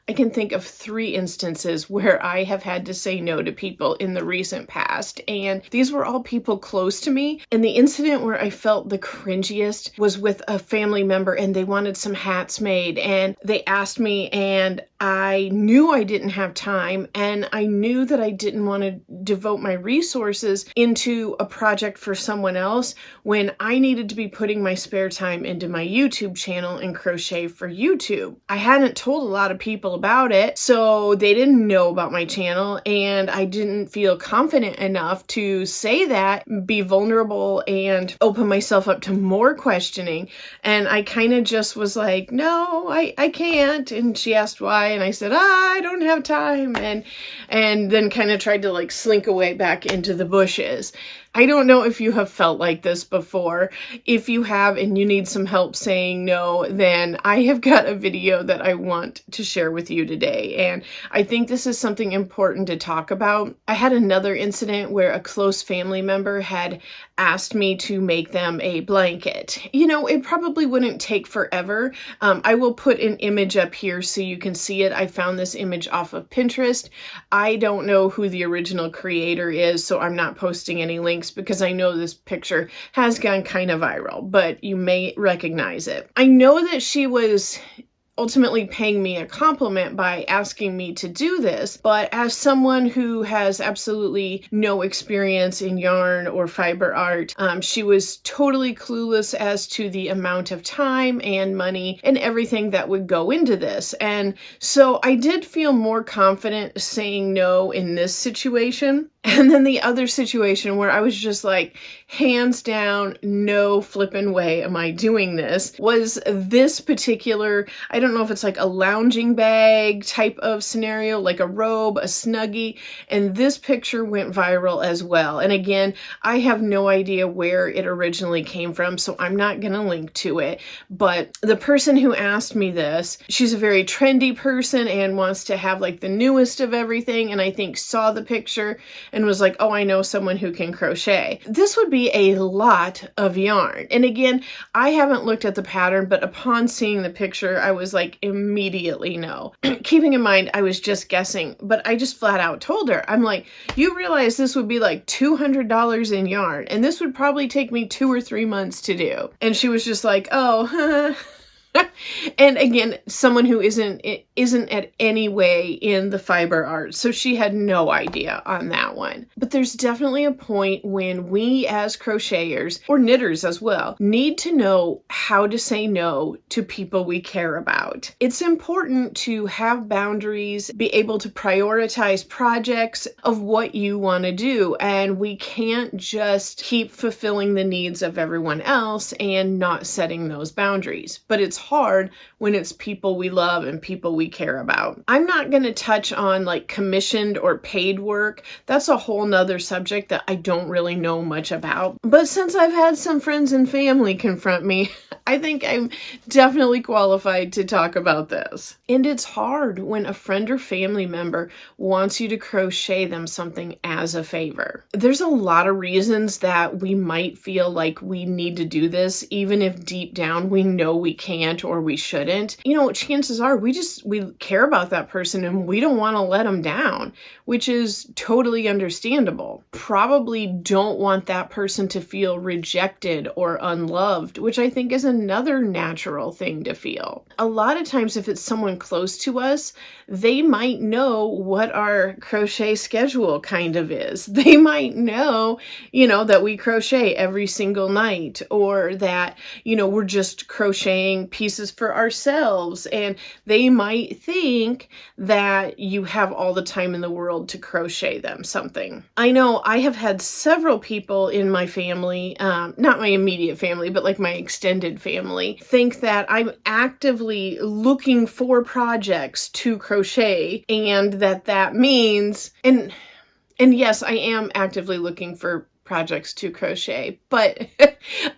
I can think of 3 instances where I have had to say no to people in the recent past, and these were all people close to me. And the incident where I felt the cringiest was with a family member, and they wanted some hats made, and they asked me, and I knew I didn't have time, and I knew that I didn't want to devote my resources into a project for someone else when I needed to be putting my spare time into my YouTube channel and crochet for YouTube. I hadn't told a lot of people about it, so they didn't know about my channel, and I didn't feel confident enough to say that, be vulnerable, and open myself up to more questioning. And I kind of just was like, no, I can't. And she asked why, and I said, I don't have time, and then kind of tried to like slink away back into the bushes. I don't know if you have felt like this before. If you have and you need some help saying no, then I have got a video that I want to share with you today. And I think this is something important to talk about. I had another incident where a close family member had asked me to make them a blanket. You know, it probably wouldn't take forever. I will put an image up here so you can see it. I found this image off of Pinterest. I don't know who the original creator is, so I'm not posting any links because I know this picture has gone kind of viral, but you may recognize it. I know that she was ultimately paying me a compliment by asking me to do this, but as someone who has absolutely no experience in yarn or fiber art, she was totally clueless as to the amount of time and money and everything that would go into this. And so I did feel more confident saying no in this situation. And then the other situation where I was just like, hands down, no flippin' way am I doing this, was this particular, I don't know if it's like a lounging bag type of scenario, like a robe, a snuggie, and this picture went viral as well. And again, I have no idea where it originally came from, so I'm not going to link to it. But the person who asked me this, she's a very trendy person and wants to have like the newest of everything, and I think saw the picture and was like, oh, I know someone who can crochet. This would be a lot of yarn. And again, I haven't looked at the pattern, but upon seeing the picture, I was like, immediately no. Keeping in mind, I was just guessing, but I just flat out told her, I'm like, you realize this would be like $200 in yarn, and this would probably take me 2 or 3 months to do. And she was just like, oh, and again, someone who isn't at any way in the fiber art, so she had no idea on that one. But there's definitely a point when we as crocheters, or knitters as well, need to know how to say no to people we care about. It's important to have boundaries, be able to prioritize projects of what you want to do, and we can't just keep fulfilling the needs of everyone else and not setting those boundaries. But it's hard when it's people we love and people we care about. I'm not going to touch on like commissioned or paid work. That's a whole nother subject that I don't really know much about. But since I've had some friends and family confront me, I think I'm definitely qualified to talk about this. And it's hard when a friend or family member wants you to crochet them something as a favor. There's a lot of reasons that we might feel like we need to do this, even if deep down we know we can't or we shouldn't. You know, chances are we care about that person and we don't want to let them down, which is totally understandable. Probably don't want that person to feel rejected or unloved, which I think is another natural thing to feel. A lot of times if it's someone close to us, they might know what our crochet schedule kind of is. They might know, that we crochet every single night, or that, we're just crocheting pieces for ourselves. And they might think that you have all the time in the world to crochet them something. I know I have had several people in my family, not my immediate family, but like my extended family, think that I'm actively looking for projects to crochet, and that means, and yes, I am actively looking for projects to crochet, but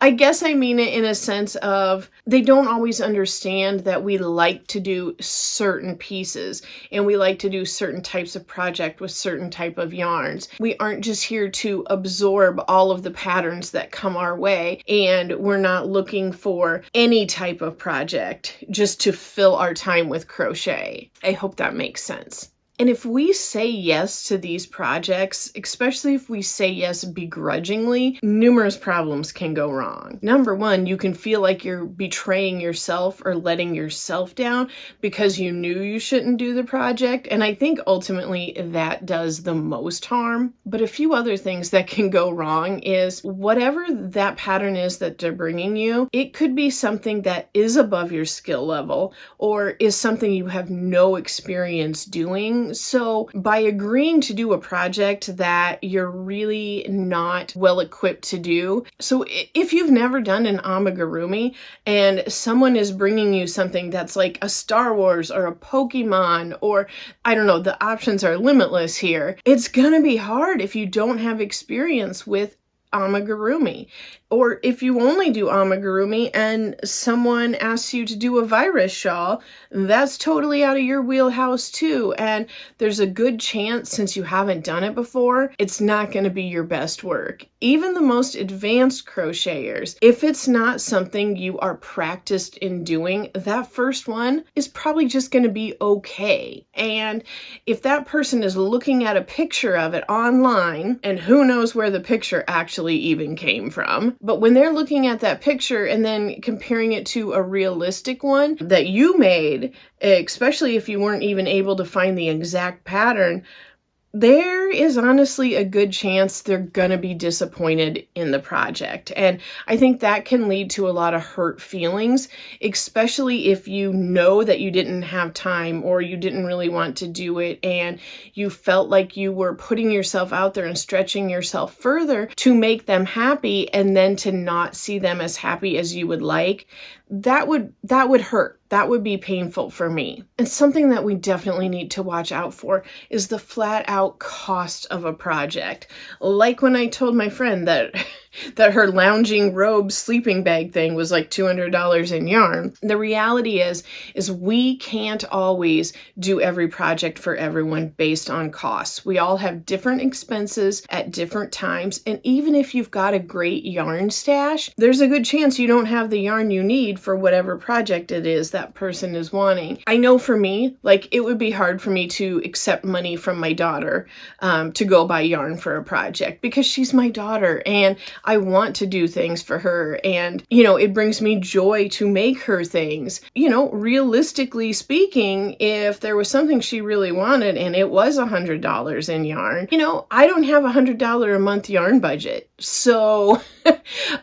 I guess I mean it in a sense of they don't always understand that we like to do certain pieces and we like to do certain types of project with certain type of yarns. We aren't just here to absorb all of the patterns that come our way, and we're not looking for any type of project just to fill our time with crochet. I hope that makes sense. And if we say yes to these projects, especially if we say yes begrudgingly, numerous problems can go wrong. Number one, you can feel like you're betraying yourself or letting yourself down because you knew you shouldn't do the project. And I think ultimately that does the most harm. But a few other things that can go wrong is whatever that pattern is that they're bringing you, it could be something that is above your skill level or is something you have no experience doing. So by agreeing to do a project that you're really not well equipped to do, so if you've never done an amigurumi and someone is bringing you something that's like a Star Wars or a Pokemon or I don't know, the options are limitless here, it's gonna be hard if you don't have experience with amigurumi. Or if you only do amigurumi and someone asks you to do a virus shawl, that's totally out of your wheelhouse too. And there's a good chance, since you haven't done it before, it's not going to be your best work. Even the most advanced crocheters, if it's not something you are practiced in doing, that first one is probably just going to be okay. And if that person is looking at a picture of it online, and who knows where the picture actually even came from, but when they're looking at that picture and then comparing it to a realistic one that you made, especially if you weren't even able to find the exact pattern, there is honestly a good chance they're gonna be disappointed in the project. And I think that can lead to a lot of hurt feelings, especially if you know that you didn't have time or you didn't really want to do it and you felt like you were putting yourself out there and stretching yourself further to make them happy, and then to not see them as happy as you would like. That would hurt. That would be painful for me. And something that we definitely need to watch out for is the flat out cost of a project. Like when I told my friend that her lounging robe sleeping bag thing was like $200 in yarn. The reality is we can't always do every project for everyone based on costs. We all have different expenses at different times. And even if you've got a great yarn stash, there's a good chance you don't have the yarn you need for whatever project it is that person is wanting. I know for me, like it would be hard for me to accept money from my daughter to go buy yarn for a project because she's my daughter and I want to do things for her. And, it brings me joy to make her things. Realistically speaking, if there was something she really wanted and it was $100 in yarn, I don't have $100 a month yarn budget. So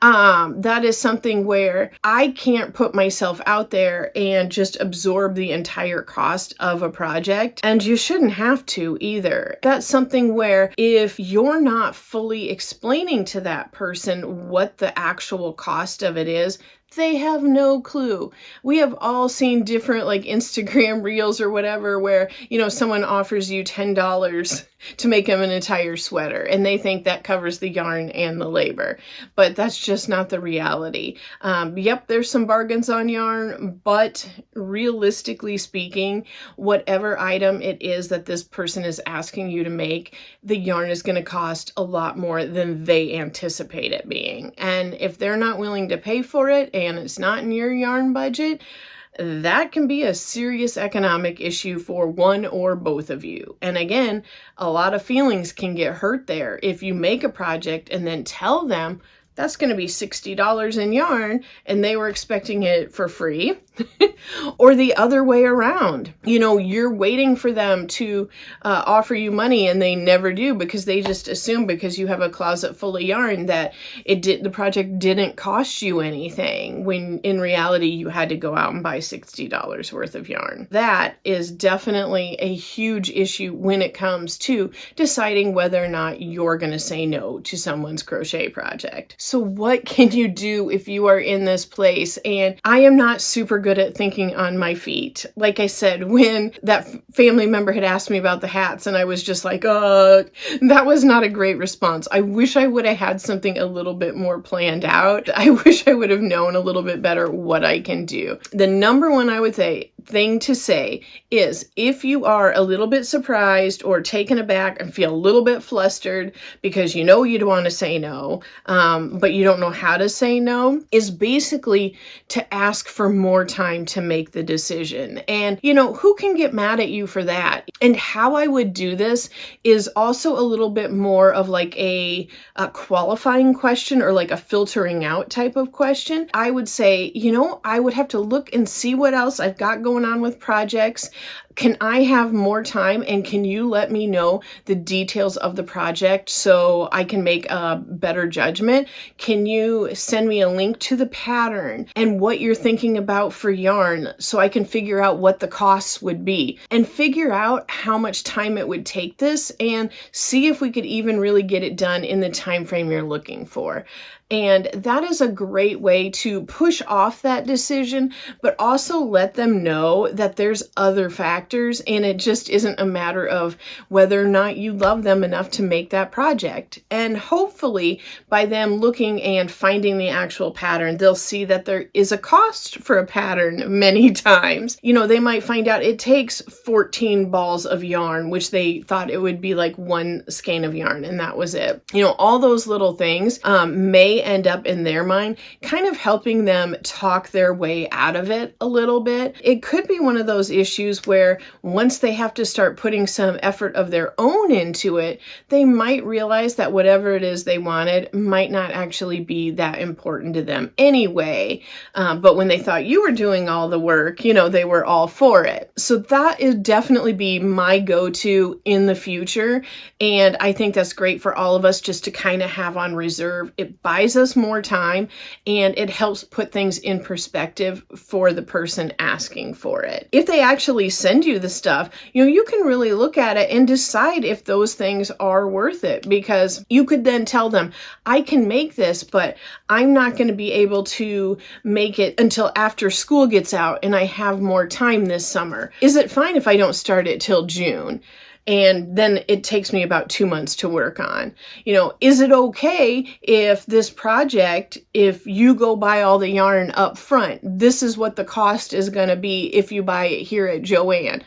that is something where I can't put myself out there and just absorb the entire cost of a project. And you shouldn't have to either. That's something where if you're not fully explaining to that person what the actual cost of it is, they have no clue. We have all seen different like Instagram reels or whatever where, someone offers you $10 to make them an entire sweater and they think that covers the yarn and the labor. But that's just not the reality. Yep, there's some bargains on yarn, but realistically speaking, whatever item it is that this person is asking you to make, the yarn is going to cost a lot more than they anticipate it being. And if they're not willing to pay for it and it's not in your yarn budget, that can be a serious economic issue for one or both of you. And again, a lot of feelings can get hurt there. If you make a project and then tell them that's going to be $60 in yarn and they were expecting it for free, or the other way around. You're waiting for them to offer you money and they never do because they just assume because you have a closet full of yarn that the project didn't cost you anything, when in reality you had to go out and buy $60 worth of yarn. That is definitely a huge issue when it comes to deciding whether or not you're going to say no to someone's crochet project. So what can you do if you are in this place? And I am not super good at thinking on my feet. Like I said, when that family member had asked me about the hats and I was just like, that was not a great response. I wish I would have had something a little bit more planned out. I wish I would have known a little bit better what I can do. The number one, I would say, thing to say is if you are a little bit surprised or taken aback and feel a little bit flustered because you know you'd want to say no, but you don't know how to say no, is basically to ask for more time to make the decision. And, who can get mad at you for that? And how I would do this is also a little bit more of like a qualifying question or like a filtering out type of question. I would say, I would have to look and see what else I've got going on with projects. Can I have more time, and can you let me know the details of the project so I can make a better judgment? Can you send me a link to the pattern and what you're thinking about for yarn so I can figure out what the costs would be and figure out how much time it would take this and see if we could even really get it done in the time frame you're looking for. And that is a great way to push off that decision, but also let them know that there's other factors and it just isn't a matter of whether or not you love them enough to make that project. And hopefully by them looking and finding the actual pattern, they'll see that there is a cost for a pattern many times. They might find out it takes 14 balls of yarn, which they thought it would be like one skein of yarn, and that was it. All those little things may end up in their mind kind of helping them talk their way out of it a little bit. It could be one of those issues where once they have to start putting some effort of their own into it, they might realize that whatever it is they wanted might not actually be that important to them anyway. But when they thought you were doing all the work, they were all for it. So that is definitely be my go-to in the future. And I think that's great for all of us just to kind of have on reserve. It buys us more time and it helps put things in perspective for the person asking for it. If they actually send you the stuff, you can really look at it and decide if those things are worth it, because you could then tell them, I can make this, but I'm not going to be able to make it until after school gets out and I have more time this summer. Is it fine if I don't start it till June? And then it takes me about 2 months to work on. Is it okay if this project, if you go buy all the yarn up front, this is what the cost is going to be if you buy it here at Joann,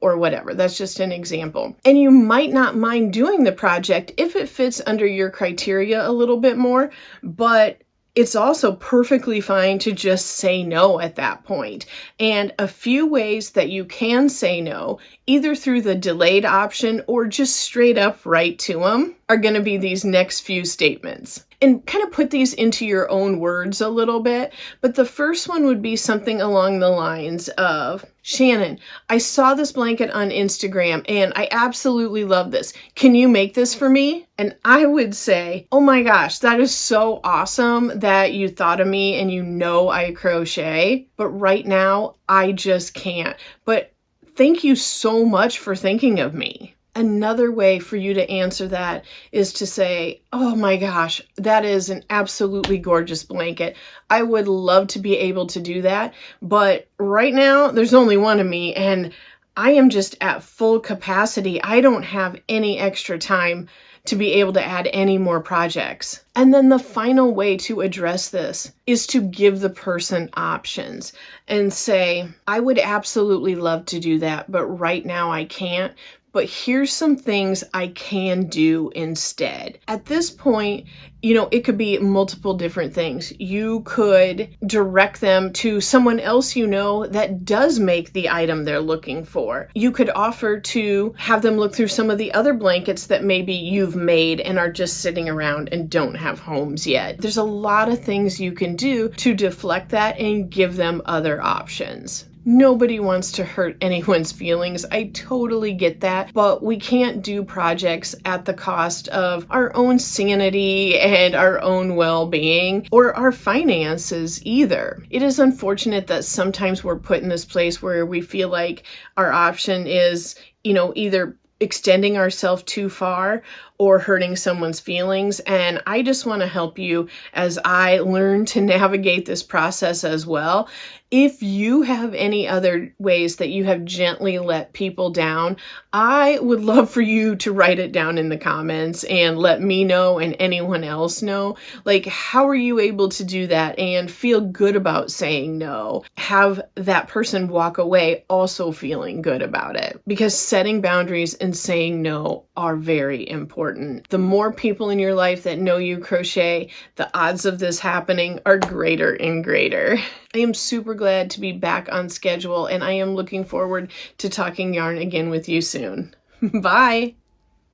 or whatever. That's just an example. And you might not mind doing the project if it fits under your criteria a little bit more, but it's also perfectly fine to just say no at that point. And a few ways that you can say no, either through the delayed option or just straight up right to them, are going to be these next few statements. And kind of put these into your own words a little bit. But the first one would be something along the lines of, Shannon, I saw this blanket on Instagram and I absolutely love this. Can you make this for me? And I would say, oh my gosh, that is so awesome that you thought of me and I crochet, but right now I just can't. But thank you so much for thinking of me. Another way for you to answer that is to say, oh my gosh, that is an absolutely gorgeous blanket. I would love to be able to do that, but right now there's only one of me and I am just at full capacity. I don't have any extra time to be able to add any more projects. And then the final way to address this is to give the person options and say, I would absolutely love to do that, but right now I can't. But here's some things I can do instead. At this point, it could be multiple different things. You could direct them to someone else that does make the item they're looking for. You could offer to have them look through some of the other blankets that maybe you've made and are just sitting around and don't have homes yet. There's a lot of things you can do to deflect that and give them other options. Nobody wants to hurt anyone's feelings. I totally get that, but we can't do projects at the cost of our own sanity and our own well-being or our finances either. It is unfortunate that sometimes we're put in this place where we feel like our option is, either extending ourselves too far or hurting someone's feelings. And I just want to help you as I learn to navigate this process as well. If you have any other ways that you have gently let people down, I would love for you to write it down in the comments and let me know and anyone else know. Like, how are you able to do that and feel good about saying no? Have that person walk away also feeling good about it. Because setting boundaries and saying no are very important. The more people in your life that know you crochet, the odds of this happening are greater and greater. I am super glad to be back on schedule, and I am looking forward to talking yarn again with you soon. Bye!